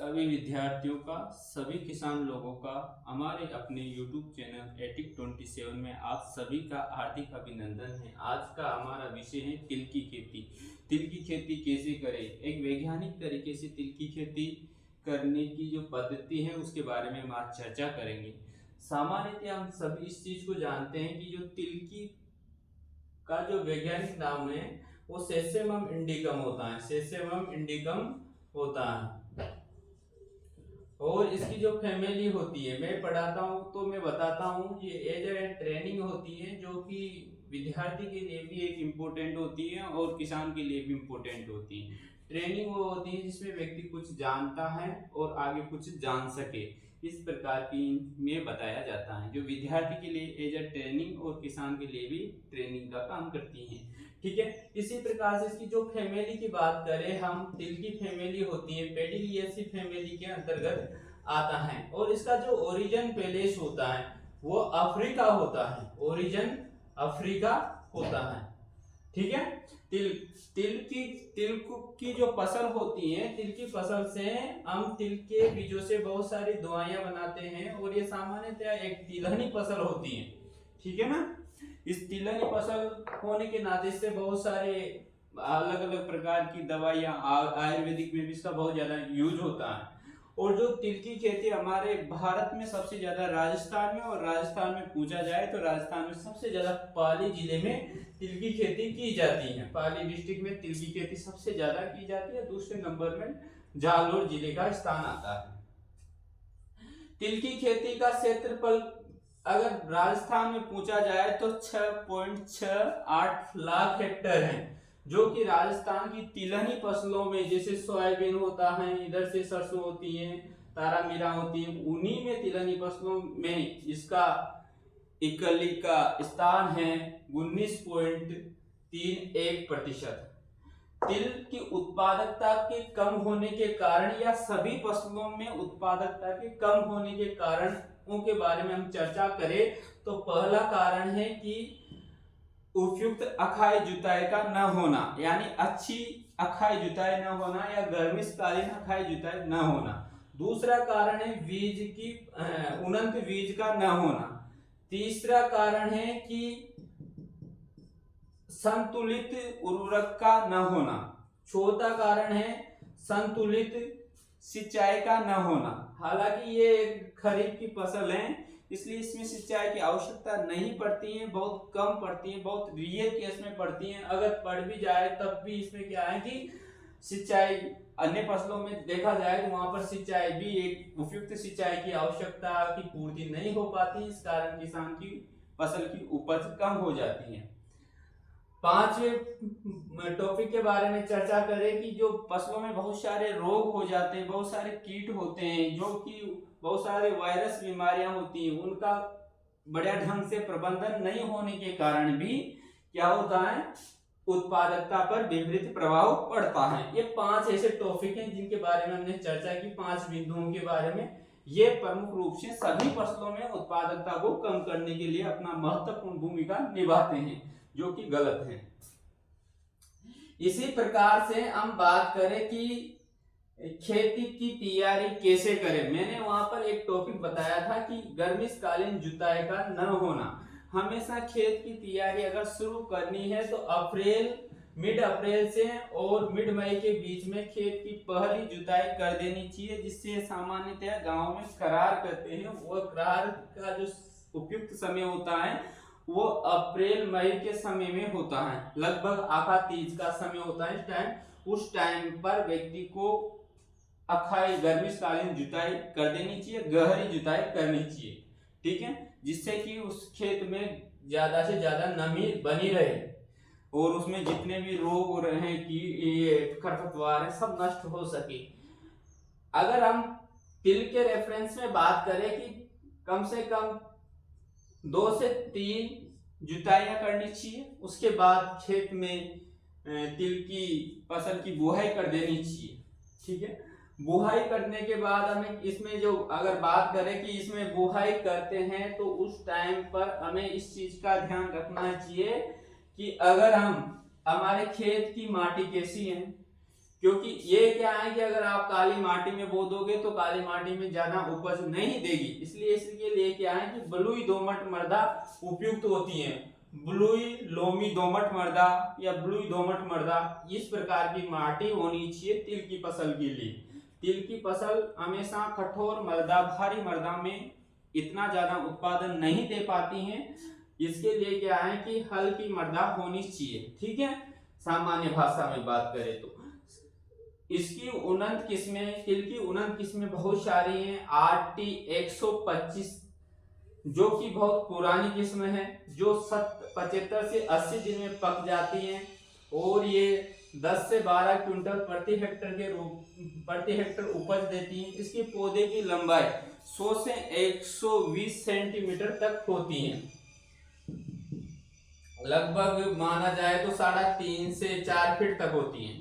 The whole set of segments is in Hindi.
सभी विद्यार्थियों का, सभी किसान लोगों का हमारे अपने YouTube चैनल एटिक27 में आप सभी का हार्दिक अभिनंदन है। आज का हमारा विषय है तिल की खेती। तिल की खेती कैसे करें, एक वैज्ञानिक तरीके से तिल की खेती करने की जो पद्धति है उसके बारे में हम आज चर्चा करेंगे। सामान्यतः हम सभी इस चीज को जानते हैं कि जो तिल की का जो वैज्ञानिक नाम है वो सेसेमम इंडिकम होता है। सेसेमम इंडिकम होता है और इसकी जो फैमिली होती है, मैं पढ़ाता हूँ तो मैं बताता हूँ, ये एज ए ट्रेनिंग होती है जो कि विद्यार्थी के लिए भी एक इम्पोर्टेंट होती है और किसान के लिए भी इम्पोर्टेंट होती है। ट्रेनिंग वो होती है जिसमें व्यक्ति कुछ जानता है और आगे कुछ जान सके, इस प्रकार की में बताया जाता है, जो विद्यार्थी के लिए एज ए ट्रेनिंग और किसान के लिए भी ट्रेनिंग का काम करती है। ठीक है, इसी प्रकार से इसकी जो फैमिली की बात करें हम, तिल की फैमिली होती है पेडिलिएसी फैमिली के अंतर्गत आता है और इसका जो ओरिजिन पेलेस होता है वो अफ्रीका होता है, ओरिजिन अफ्रीका होता है। ठीक है, तिल की जो फसल होती है, तिल की फसल से हम तिल के बीजों से बहुत सारी दवाइयां बनाते हैं और ये सामान्यतः एक तिलहनी फसल होती है। ठीक है ना, इस तिलहनी फसल होने के नाते से बहुत सारे अलग अलग प्रकार की दवाइयां, आयुर्वेदिक में भी इसका बहुत ज्यादा यूज होता है। और जो तिल की खेती हमारे भारत में सबसे ज्यादा राजस्थान में, और राजस्थान में पूछा जाए तो राजस्थान में सबसे ज्यादा पाली जिले में तिल की खेती की जाती है। पाली डिस्ट्रिक्ट में तिल की खेती सबसे ज्यादा की जाती है, दूसरे नंबर में जालोर जिले का स्थान आता है। तिल की खेती का क्षेत्रफल अगर राजस्थान में पूछा जाए तो 6.68 लाख हेक्टेयर है, जो कि राजस्थान की तिलहनी फसलों में, जैसे सोयाबीन होता है, इधर से सरसों होती है, तारा मीरा होती है, उन्हीं में तिलहनी फसलों में इसका इकली का स्थान है 19.31%। तिल की उत्पादकता के कम होने के कारण या सभी फसलों में उत्पादकता के कम होने के कारणों के बारे में हम चर्चा करें तो पहला कारण है कि उपयुक्त अखाई जुताई का न होना, यानी अच्छी अखाई जुताई न होना या गर्मीकालीन अखाई जुताई न होना। दूसरा कारण है बीज की उन्नत बीज का न होना। तीसरा कारण है कि संतुलित उर्वरक का न होना। चौथा कारण है संतुलित सिंचाई का न होना। हालांकि ये खरीफ की फसल है इसलिए इसमें सिंचाई की आवश्यकता नहीं पड़ती है, बहुत कम पड़ती है, बहुत रेयर केस में पड़ती है। अगर पड़ भी जाए तब भी इसमें क्या है कि सिंचाई अन्य फसलों में देखा जाए तो वहां पर सिंचाई भी एक उपयुक्त सिंचाई की आवश्यकता की पूर्ति नहीं हो पाती, इस कारण किसान की फसल की उपज कम हो जाती है। पांचवें टॉपिक के बारे में चर्चा करें कि जो फसलों में बहुत सारे रोग हो जाते हैं, बहुत सारे कीट होते हैं, जो कि बहुत सारे वायरस बीमारियां होती हैं, उनका बढ़िया ढंग से प्रबंधन नहीं होने के कारण भी क्या होता है, उत्पादकता पर विपरीत प्रभाव पड़ता है। ये 5 ऐसे टॉपिक हैं जिनके बारे में हमने चर्चा की, 5 बिंदुओं के बारे में। ये प्रमुख रूप से सभी फसलों में उत्पादकता को कम करने के लिए अपना महत्वपूर्ण भूमिका निभाते हैं, जो कि गलत है। इसी प्रकार से हम बात करें कि खेती की तैयारी कैसे करें। मैंने वहां पर एक टॉपिक बताया था कि गर्मीकालीन जुताई का न होना। हमेशा खेत की तैयारी अगर शुरू करनी है तो मिड अप्रैल से और मिड मई के बीच में खेत की पहली जुताई कर देनी चाहिए, जिससे सामान्यतः गांव में करार कहते हैं, वो करार का जो उपयुक्त समय होता है वो अप्रैल मई के समय में होता है, लगभग आखा तीज का समय होता है इस टाइम। उस टाइम पर व्यक्ति को अखाई गर्मीकालीन जुताई कर देनी चाहिए, गहरी जुताई करनी चाहिए। ठीक है, जिससे कि उस खेत में ज्यादा से ज्यादा नमी बनी रहे और उसमें जितने भी रोग हो रहे हैं कि ये खरपतवार है सब नष्ट हो सके। अगर हम तिल के रेफरेंस में बात करें कि कम से कम 2 से 3 जुताइयां करनी चाहिए, उसके बाद खेत में तिल की फसल की बुआई कर देनी चाहिए। ठीक है, बुआई करने के बाद हमें इसमें जो अगर बात करें कि इसमें बुआई करते हैं तो उस टाइम पर हमें इस चीज का ध्यान रखना चाहिए कि अगर हम हमारे खेत की माटी कैसी है, क्योंकि ये क्या है कि अगर आप काली माटी में बो दोगे तो काली माटी में ज्यादा उपज नहीं देगी, इसलिए इसके लिए क्या है कि बलुई दोमट मृदा उपयुक्त होती है। बलुई लोमी दोमट मृदा या बलुई दोमट मृदा, इस प्रकार की माटी होनी चाहिए तिल की फसल के लिए। तिल की फसल हमेशा कठोर मृदा, भारी मृदा में इतना ज्यादा उत्पादन नहीं दे पाती हैं। इसके लिए क्या है कि हल्की मृदा होनी चाहिए, ठीक है। सामान्य भाषा में बात करें तो इसकी उन्नत किस्में, तिल की उन्नत किस्में बहुत सारी हैं। RT 125 जो कि बहुत पुरानी किस्म है, जो 75 से 80 दिन में पक जाती हैं और ये 10 से 12 क्विंटल प्रति हेक्टर उपज देती हैं। इसके पौधे की लंबाई 100 से 120 सेंटीमीटर तक होती है। लगभग माना जाए तो 3.5 से 4 फीट तक होती है।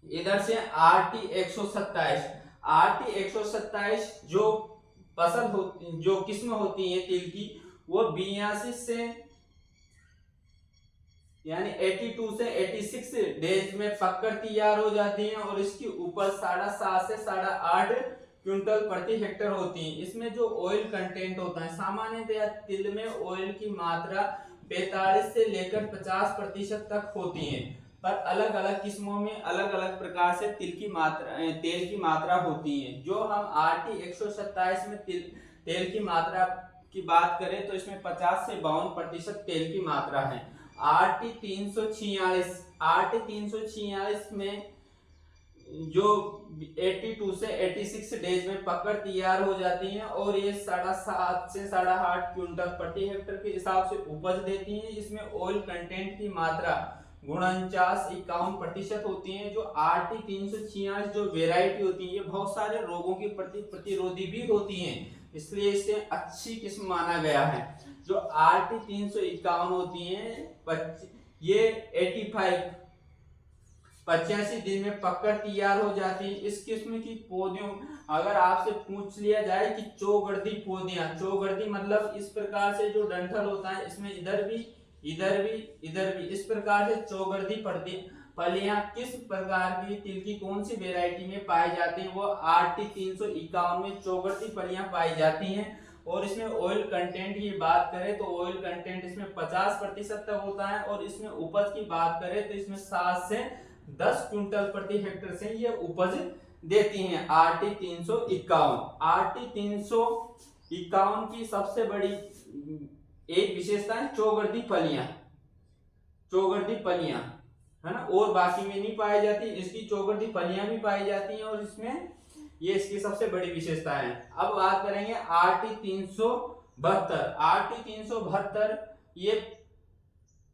इधर से RT 127 जो फसल होती, जो किस्म होती है तिल की, वो 82 से यानी 82 से 86 डेज में पककर तैयार हो जाती हैं और इसकी उपज 7.5 से 8.5 क्विंटल प्रति हेक्टर होती है। इसमें जो ऑयल कंटेंट होता है, सामान्यतया तिल में ऑयल की मात्रा 45 से लेकर 50% तक होती है, पर अलग अलग किस्मों में अलग अलग प्रकार से तेल की मात्रा होती है। जो हम RT 127 में तेल की मात्रा की बात करें तो इसमें 50 से 52% तेल की मात्रा है। RT 346 में जो 82 से 86 डेज में पककर तैयार हो जाती हैं और ये 7.5 से 8.5 क्विंटल प्रति हेक्टर के हिसाब से उपज देती हैं। इसमें ऑयल कंटेंट की मात्रा 49-51% होती है। जो RT 346 जो वेराइटी होती है, ये बहुत सारे रोगों के प्रति प्रतिरोधी भी होती है, इसलिए इसे अच्छी किस्म माना गया है। जो RT 351 होती है, ये 85 दिन में पककर तैयार हो जाती है। इस किस्म की पौधों, अगर आपसे पूछ लिया जाए कि चौगर्दी पौधियां, चौगर्दी मतलब इस प्रकार से जो डंठल होता है, इसमें इधर भी इस प्रकार से चौगर्दी फलियां किस प्रकार की तिल की कौन सी वेराइटी में पाई जाती हैं, वो RT 351 में चौगर्दी फलियां पाई जाती हैं। और इसमें ऑयल कंटेंट की बात करें तो ऑयल कंटेंट इसमें 50% तक होता है और इसमें उपज की बात करें तो इसमें 7 से 10 क्विंटल प्रति हेक्टर से ये उपज देती हैं। RT 351 की सबसे बड़ी एक विशेषता है चौगर्दी फलियां है ना, और बाकी में नहीं पाई जाती, इसकी चौगर्दी फलियां भी पाई जाती हैं और इसमें ये इसकी सबसे बड़ी विशेषता है। अब बात करेंगे RT 372 ये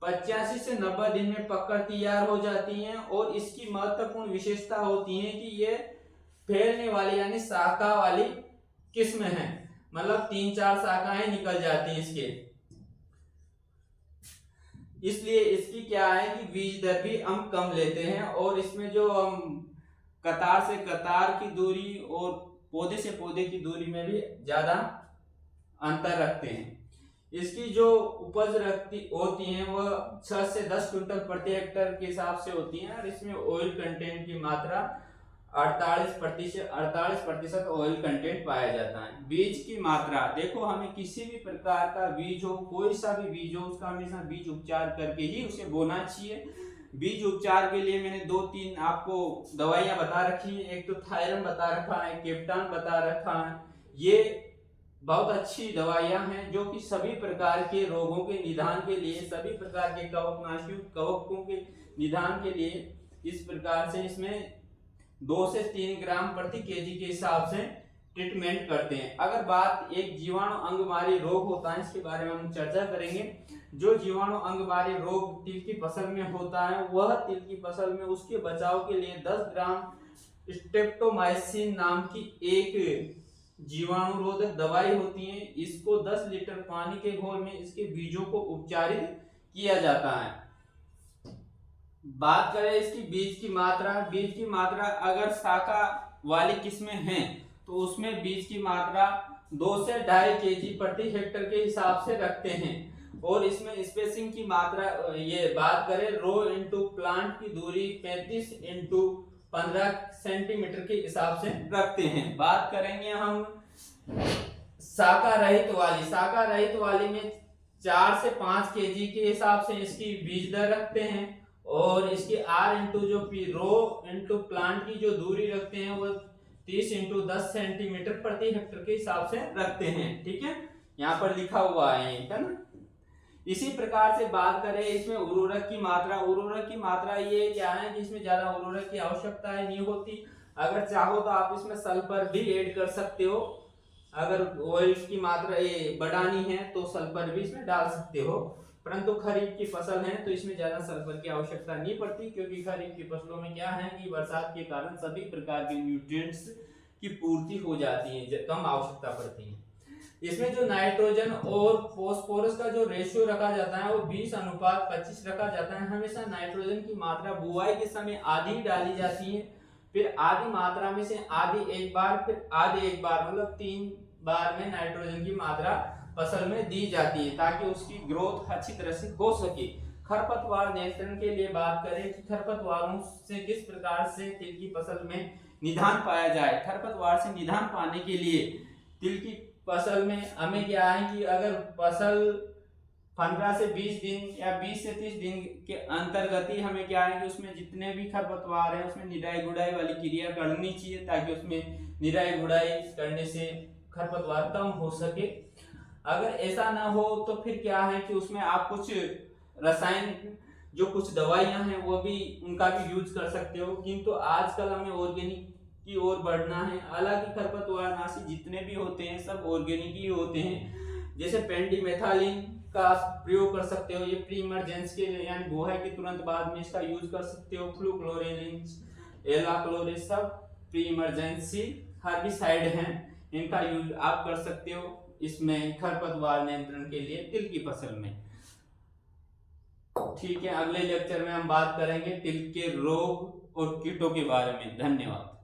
85 से 90 दिन में पककर तैयार हो जाती हैं और इसकी महत्वपूर्ण विशेषता होती है कि ये फैलने वाली यानी शाखा वाली किस्म है, मतलब 3-4 शाखाएं निकल जाती हैं इसके, इसलिए इसकी क्या है कि बीज दर भी हम कम लेते हैं और इसमें जो हम कतार से कतार की दूरी और पौधे से पौधे की दूरी में भी ज्यादा अंतर रखते हैं। इसकी जो उपज होती है वह 6 से 10 क्विंटल प्रति हेक्टर के हिसाब से होती है और इसमें ऑयल कंटेंट की मात्रा 48% ऑयल कंटेंट पाया जाता है। बीज की मात्रा देखो, हमें किसी भी प्रकार का बीज हो, कोई सा भी बीज हो, उसका हमेशा बीज उपचार करके ही उसे बोना चाहिए। बीज उपचार के लिए मैंने 2-3 आपको दवाइयां बता रखी हैं, एक तो थायरम बता रखा है, कैप्टान बता रखा है। ये बहुत अच्छी दवाइयां हैं जो कि सभी प्रकार के रोगों के निदान के लिए, सभी प्रकार के कवकों के निदान के लिए इस प्रकार से इसमें 2 से 3 ग्राम प्रति केजी के हिसाब से ट्रीटमेंट करते हैं। अगर बात एक जीवाणु अंगमारी रोग होता है, इसके बारे में हम चर्चा करेंगे। जो जीवाणु अंगमारी रोग तिल की फसल में होता है, वह तिल की फसल में उसके बचाव के लिए 10 ग्राम स्ट्रेप्टोमाइसिन नाम की एक जीवाणु रोधक दवाई होती है। इसको 10 लीटर पानी के घोल में इसके बीजों को उपचारित किया जाता है। बात करें इसकी बीज की मात्रा अगर शाखा वाली किस्में हैं तो उसमें बीज की मात्रा 2 से 2.5 केजी प्रति हेक्टर के हिसाब से रखते हैं। और इसमें स्पेसिंग की मात्रा ये बात करें, रो इनटू प्लांट की दूरी 35 इंटू 15 सेंटीमीटर के हिसाब से रखते हैं। बात करेंगे हम शाखा रहित वाली में 4 से 5 केजी के हिसाब से इसकी बीज दर रखते हैं, और इसकी आर इंटू जो रो इंटू प्लांट की जो दूरी रखते हैं वो 30 इंटू 10 सेंटीमीटर प्रति हेक्टेयर के हिसाब से रखते हैं। ठीक है, यहाँ पर लिखा हुआ है ना। इसी प्रकार से बात करें इसमें उर्वरक की मात्रा ये क्या है कि इसमें ज्यादा उर्वरक की आवश्यकता नहीं होती। अगर चाहो तो आप इसमें सल्फर भी ऐड कर सकते हो, अगर ऑयल की मात्रा ये बढ़ानी है तो सल्फर भी इसमें डाल सकते हो, परंतु खरीफ की फसल है तो इसमें ज्यादा सल्फर की आवश्यकता नहीं पड़ती, क्योंकि खरीफ की फसलों में क्या है कि बरसात के कारण सभी प्रकार के न्यूट्रिएंट्स की पूर्ति हो जाती है, कम आवश्यकता पड़ती है। इसमें जो नाइट्रोजन और फॉस्फोरस का जो रेशियो रखा जाता है वो 20:25 रखा जाता है। हमेशा नाइट्रोजन की मात्रा बुआई के समय आधी डाली जाती है, फिर आधी मात्रा में से आधी एक बार, फिर आधी एक बार, मतलब 3 बार में नाइट्रोजन की मात्रा फसल में दी जाती है ताकि उसकी ग्रोथ अच्छी तरह से हो सके। खरपतवार नियंत्रण के लिए बात करें कि खरपतवारों से किस प्रकार से तिल की फसल में निदान पाया जाए। खरपतवार से निदान पाने के लिए तिल की फसल में हमें क्या है कि अगर फसल 15 से 20 दिन या 20 से 30 दिन के अंतर्गत ही हमें क्या है कि उसमें जितने भी खरपतवार हैं उसमें निराई गुड़ाई वाली क्रिया करनी चाहिए, ताकि उसमें निराई गुड़ाई करने से खरपतवार कम हो सके। अगर ऐसा ना हो तो फिर क्या है कि उसमें आप कुछ रसायन जो कुछ दवाइयां हैं वो भी उनका भी यूज कर सकते हो, किंतु आजकल हमें ऑर्गेनिक की ओर बढ़ना है। हालांकि खरपतवार नाशी जितने भी होते हैं सब ऑर्गेनिक ही होते हैं, जैसे पेंडिमेथालिन का प्रयोग कर सकते हो, ये प्री इमरजेंसी के लिए यानी बुआई के तुरंत बाद में इसका यूज कर सकते हो। फ्लूक्लोरेनिन, एलाक्लोरेस सब प्री इमरजेंसी हर्बिसाइड हैं, इनका यूज आप कर सकते हो इसमें खरपतवार नियंत्रण के लिए तिल की फसल में। ठीक है, अगले लेक्चर में हम बात करेंगे तिल के रोग और कीटों के बारे में। धन्यवाद।